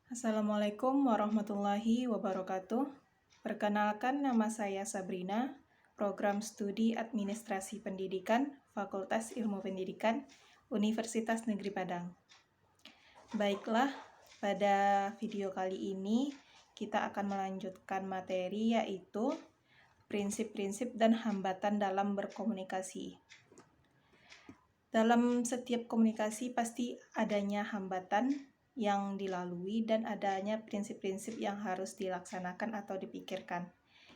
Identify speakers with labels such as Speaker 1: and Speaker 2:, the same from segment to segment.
Speaker 1: Assalamualaikum warahmatullahi wabarakatuh. Perkenalkan, nama saya Sabrina, Program Studi Administrasi Pendidikan, Fakultas Ilmu Pendidikan, Universitas Negeri Padang. Baiklah, pada video kali ini kita akan melanjutkan materi yaitu prinsip-prinsip dan hambatan dalam berkomunikasi. Dalam setiap komunikasi pasti adanya hambatan yang dilalui dan adanya prinsip-prinsip yang harus dilaksanakan atau dipikirkan.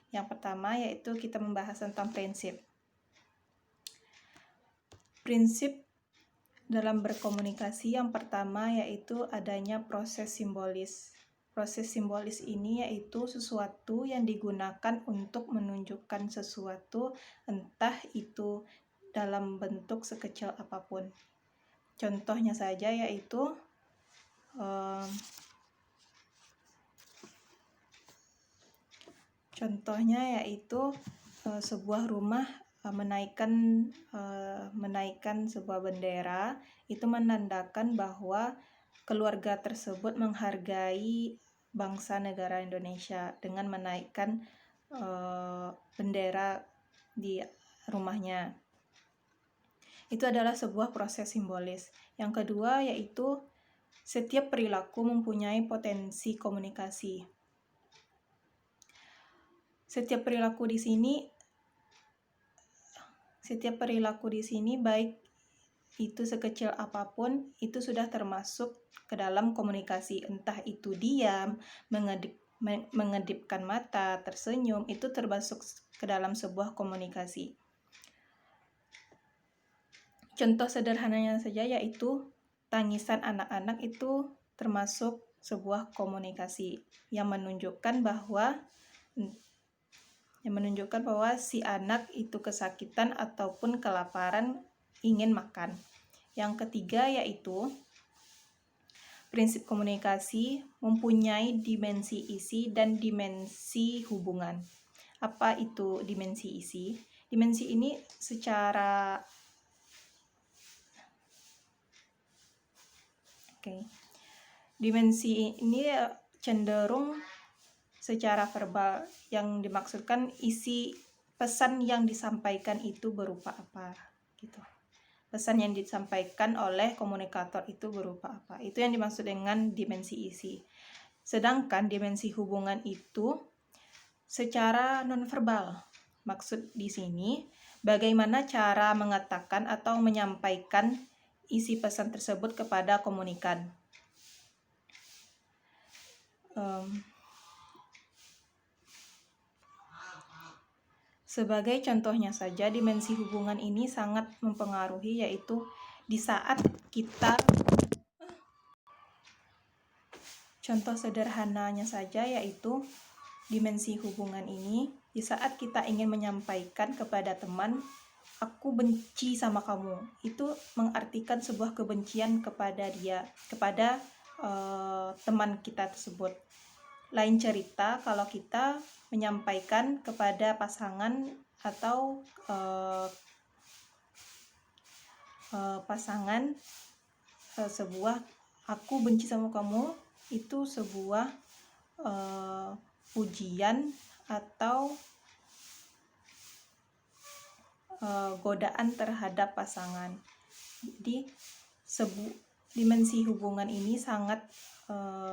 Speaker 1: Yang pertama yaitu kita membahas tentang prinsip. Prinsip dalam berkomunikasi yang pertama yaitu adanya proses simbolis. Proses simbolis ini yaitu sesuatu yang digunakan untuk menunjukkan sesuatu, entah itu dalam bentuk sekecil apapun. Contohnya saja yaitu sebuah rumah menaikkan sebuah bendera, itu menandakan bahwa keluarga tersebut menghargai bangsa negara Indonesia dengan menaikkan bendera di rumahnya. Itu adalah sebuah proses simbolis. Yang kedua yaitu setiap perilaku mempunyai potensi komunikasi. Setiap perilaku di sini baik itu sekecil apapun itu sudah termasuk ke dalam komunikasi, entah itu diam, mengedipkan mata, tersenyum, itu termasuk ke dalam sebuah komunikasi. Contoh sederhananya saja yaitu tangisan anak-anak itu termasuk sebuah komunikasi yang menunjukkan bahwa si anak itu kesakitan ataupun kelaparan ingin makan. Yang ketiga yaitu prinsip komunikasi mempunyai dimensi isi dan dimensi hubungan. Apa itu dimensi isi? Dimensi ini Dimensi ini cenderung secara verbal, yang dimaksudkan isi pesan yang disampaikan itu berupa apa gitu. Pesan yang disampaikan oleh komunikator itu berupa apa. Itu yang dimaksud dengan dimensi isi. Sedangkan dimensi hubungan itu secara nonverbal. Maksud di sini bagaimana cara mengatakan atau menyampaikan isi pesan tersebut kepada komunikan. Sebagai contohnya saja, dimensi hubungan ini sangat mempengaruhi, yaitu di saat kita, contoh sederhananya saja yaitu dimensi hubungan ini di saat kita ingin menyampaikan kepada teman, aku benci sama kamu, itu mengartikan sebuah kebencian kepada teman kita tersebut. Lain cerita kalau kita menyampaikan kepada pasangan atau sebuah aku benci sama kamu, itu sebuah pujian atau godaan terhadap pasangan. Jadi dimensi hubungan ini sangat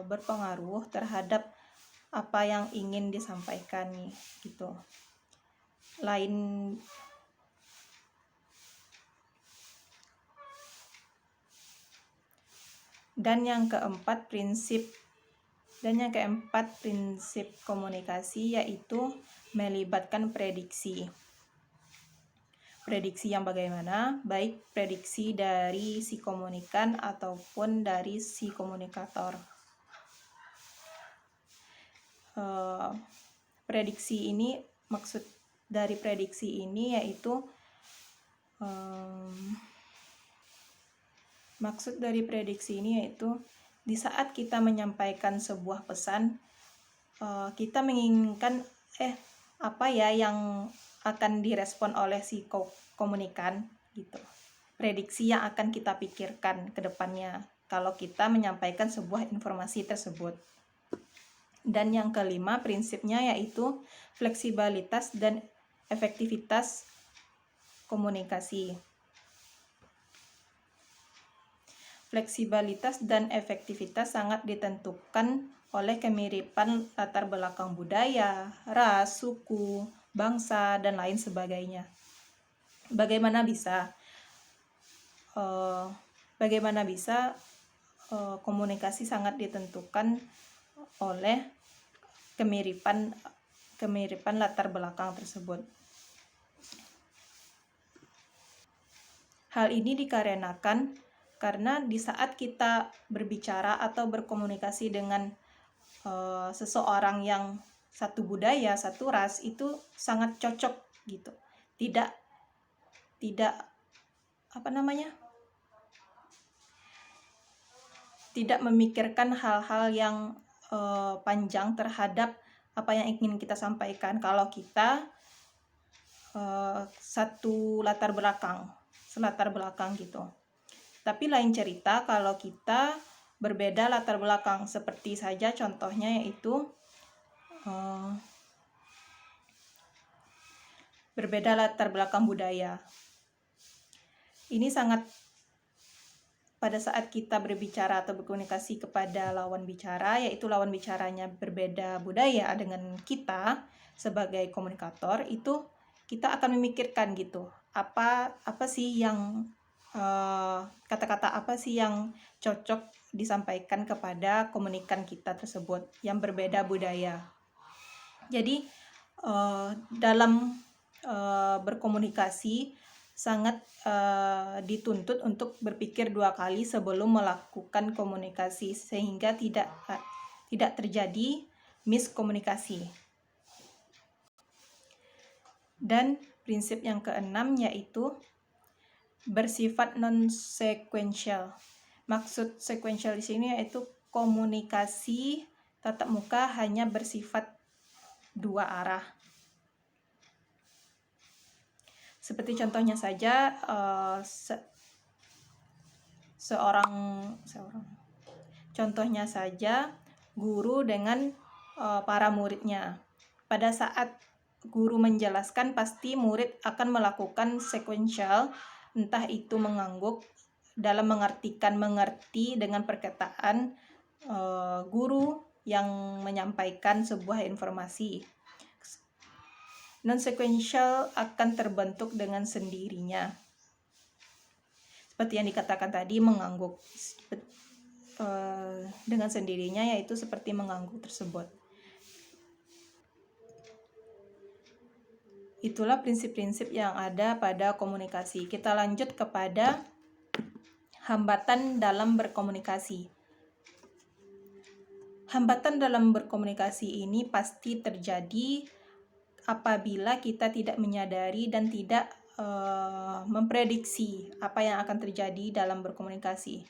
Speaker 1: berpengaruh terhadap apa yang ingin disampaikan nih, gitu. Dan yang keempat prinsip komunikasi yaitu melibatkan prediksi. Prediksi yang bagaimana? Baik prediksi dari si komunikan ataupun dari si komunikator. Maksud dari prediksi ini yaitu di saat kita menyampaikan sebuah pesan, kita menginginkan apa ya yang akan direspon oleh si komunikan gitu. Prediksi yang akan kita pikirkan ke depannya. kalau kita menyampaikan sebuah informasi tersebut. Dan yang kelima prinsipnya yaitu fleksibilitas dan efektivitas komunikasi. Fleksibilitas dan efektivitas sangat ditentukan oleh kemiripan latar belakang budaya, ras, suku, bangsa, dan lain sebagainya. Bagaimana bisa komunikasi sangat ditentukan oleh kemiripan latar belakang tersebut. Hal ini dikarenakan karena di saat kita berbicara atau berkomunikasi dengan seseorang yang satu budaya, satu ras, itu sangat cocok gitu. Tidak memikirkan hal-hal yang panjang terhadap apa yang ingin kita sampaikan kalau kita satu latar belakang gitu. Tapi lain cerita kalau kita berbeda latar belakang, seperti saja contohnya yaitu berbeda latar belakang budaya. Ini sangat, pada saat kita berbicara atau berkomunikasi kepada lawan bicara, yaitu lawan bicaranya berbeda budaya dengan kita sebagai komunikator, itu kita akan memikirkan gitu, apa sih yang kata-kata apa sih yang cocok disampaikan kepada komunikan kita tersebut yang berbeda budaya. Jadi dalam berkomunikasi sangat dituntut untuk berpikir 2 kali sebelum melakukan komunikasi sehingga tidak terjadi miskomunikasi. Dan prinsip yang keenam yaitu bersifat non-sequential. Maksud sequential di sini yaitu komunikasi tatap muka hanya bersifat 2 arah. Seperti contohnya saja contohnya saja guru dengan para muridnya. Pada saat guru menjelaskan, pasti murid akan melakukan sequential, entah itu mengangguk dalam mengerti dengan perkataan guru yang menyampaikan sebuah informasi. Non-sequential akan terbentuk dengan sendirinya. Seperti yang dikatakan tadi, mengangguk dengan sendirinya, yaitu seperti mengangguk tersebut. Itulah prinsip-prinsip yang ada pada komunikasi. Kita lanjut kepada hambatan dalam berkomunikasi. Hambatan dalam berkomunikasi ini pasti terjadi apabila kita tidak menyadari dan tidak memprediksi apa yang akan terjadi dalam berkomunikasi.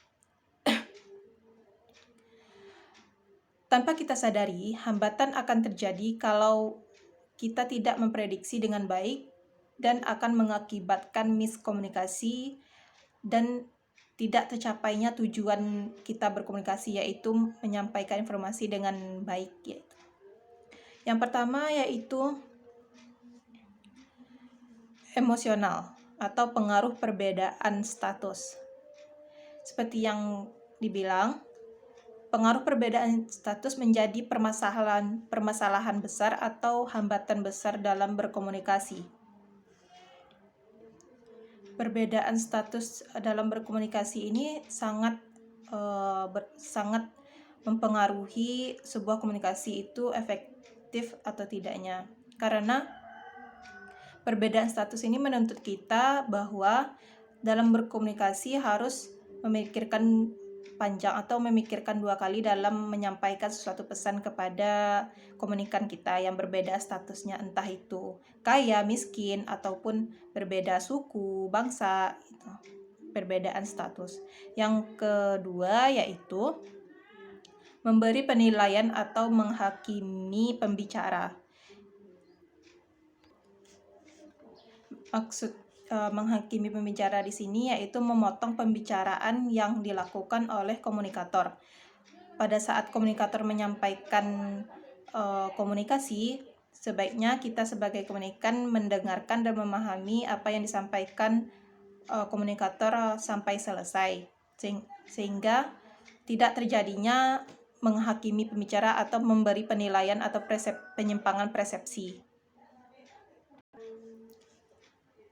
Speaker 1: Tanpa kita sadari, hambatan akan terjadi kalau kita tidak memprediksi dengan baik dan akan mengakibatkan miskomunikasi dan tidak tercapainya tujuan kita berkomunikasi, yaitu menyampaikan informasi dengan baik. Yang pertama yaitu emosional atau pengaruh perbedaan status. Seperti yang dibilang, pengaruh perbedaan status menjadi permasalahan besar atau hambatan besar dalam berkomunikasi. Perbedaan status dalam berkomunikasi ini sangat mempengaruhi sebuah komunikasi itu efektif atau tidaknya. Karena perbedaan status ini menuntut kita bahwa dalam berkomunikasi harus memikirkan panjang atau memikirkan 2 kali dalam menyampaikan sesuatu pesan kepada komunikan kita yang berbeda statusnya, entah itu kaya, miskin, ataupun berbeda suku, bangsa, gitu. Perbedaan status. Yang kedua yaitu memberi penilaian atau menghakimi pembicara. menghakimi pembicara di sini yaitu memotong pembicaraan yang dilakukan oleh komunikator. Pada saat komunikator menyampaikan komunikasi, sebaiknya kita sebagai komunikan mendengarkan dan memahami apa yang disampaikan komunikator sampai selesai, sehingga tidak terjadinya menghakimi pembicara atau memberi penilaian atau penyimpangan persepsi.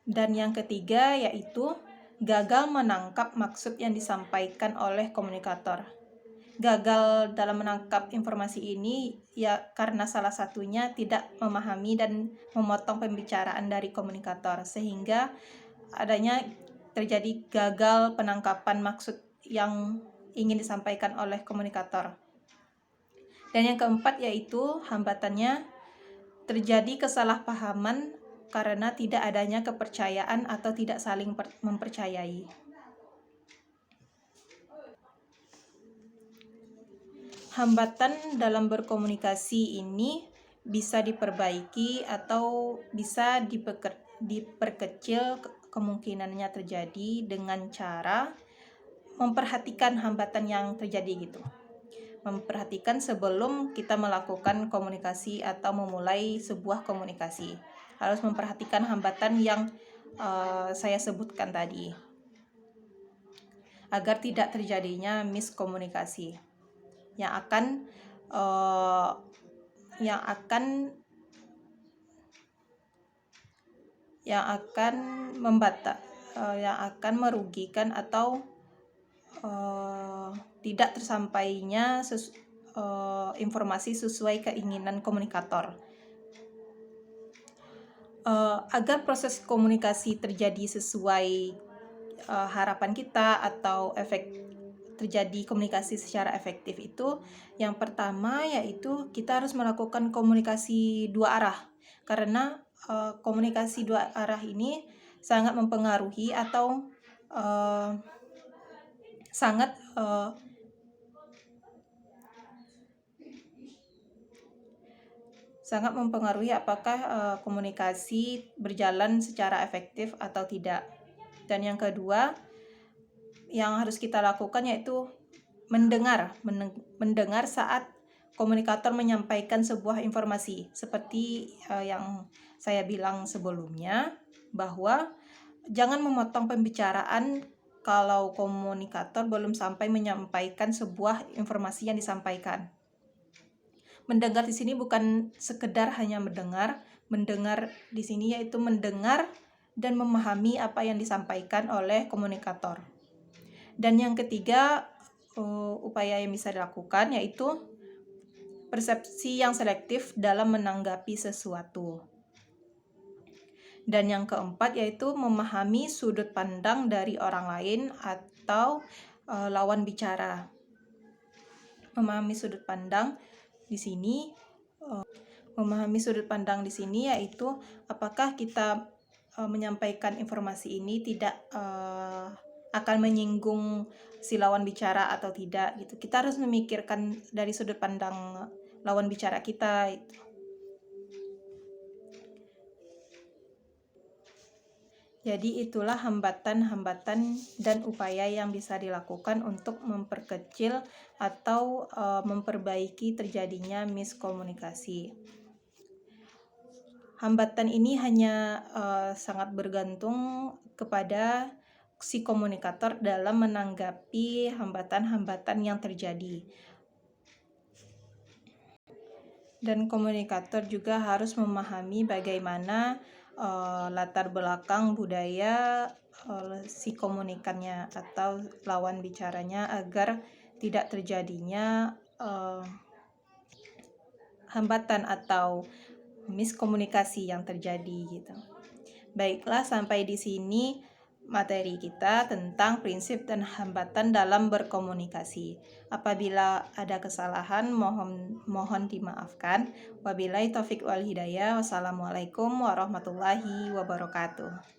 Speaker 1: Dan yang ketiga yaitu gagal menangkap maksud yang disampaikan oleh komunikator. Gagal dalam menangkap informasi ini ya karena salah satunya tidak memahami dan memotong pembicaraan dari komunikator, sehingga adanya terjadi gagal penangkapan maksud yang ingin disampaikan oleh komunikator. Dan yang keempat yaitu hambatannya terjadi kesalahpahaman karena tidak adanya kepercayaan atau tidak saling mempercayai. Hambatan dalam berkomunikasi ini bisa diperbaiki atau bisa diperkecil kemungkinannya terjadi dengan cara memperhatikan hambatan yang terjadi gitu. Memperhatikan sebelum kita melakukan komunikasi atau memulai sebuah komunikasi. Harus memperhatikan hambatan yang saya sebutkan tadi, agar tidak terjadinya miskomunikasi yang akan merugikan atau tidak tersampainya informasi sesuai keinginan komunikator. Agar proses komunikasi terjadi sesuai harapan kita atau terjadi komunikasi secara efektif itu, yang pertama yaitu kita harus melakukan komunikasi dua arah, karena komunikasi dua arah ini sangat mempengaruhi atau sangat mempengaruhi apakah komunikasi berjalan secara efektif atau tidak. Dan yang kedua yang harus kita lakukan yaitu mendengar saat komunikator menyampaikan sebuah informasi. Seperti yang saya bilang sebelumnya, bahwa jangan memotong pembicaraan kalau komunikator belum sampai menyampaikan sebuah informasi yang disampaikan. Mendengar di sini bukan sekedar hanya mendengar di sini yaitu mendengar dan memahami apa yang disampaikan oleh komunikator. Dan yang ketiga, upaya yang bisa dilakukan yaitu persepsi yang selektif dalam menanggapi sesuatu. Dan yang keempat yaitu memahami sudut pandang dari orang lain atau lawan bicara. Memahami sudut pandang di sini, yaitu apakah kita menyampaikan informasi ini tidak akan menyinggung si lawan bicara atau tidak gitu. Kita harus memikirkan dari sudut pandang lawan bicara kita gitu. Jadi itulah hambatan-hambatan dan upaya yang bisa dilakukan untuk memperkecil atau memperbaiki terjadinya miskomunikasi. Hambatan ini hanya sangat bergantung kepada si komunikator dalam menanggapi hambatan-hambatan yang terjadi. Dan komunikator juga harus memahami bagaimana latar belakang budaya si komunikannya atau lawan bicaranya agar tidak terjadinya hambatan atau miskomunikasi yang terjadi gitu. Baiklah, sampai di sini materi kita tentang prinsip dan hambatan dalam berkomunikasi. Apabila ada kesalahan mohon dimaafkan. Wabillahi taufik wal hidayah. Wassalamualaikum warahmatullahi wabarakatuh.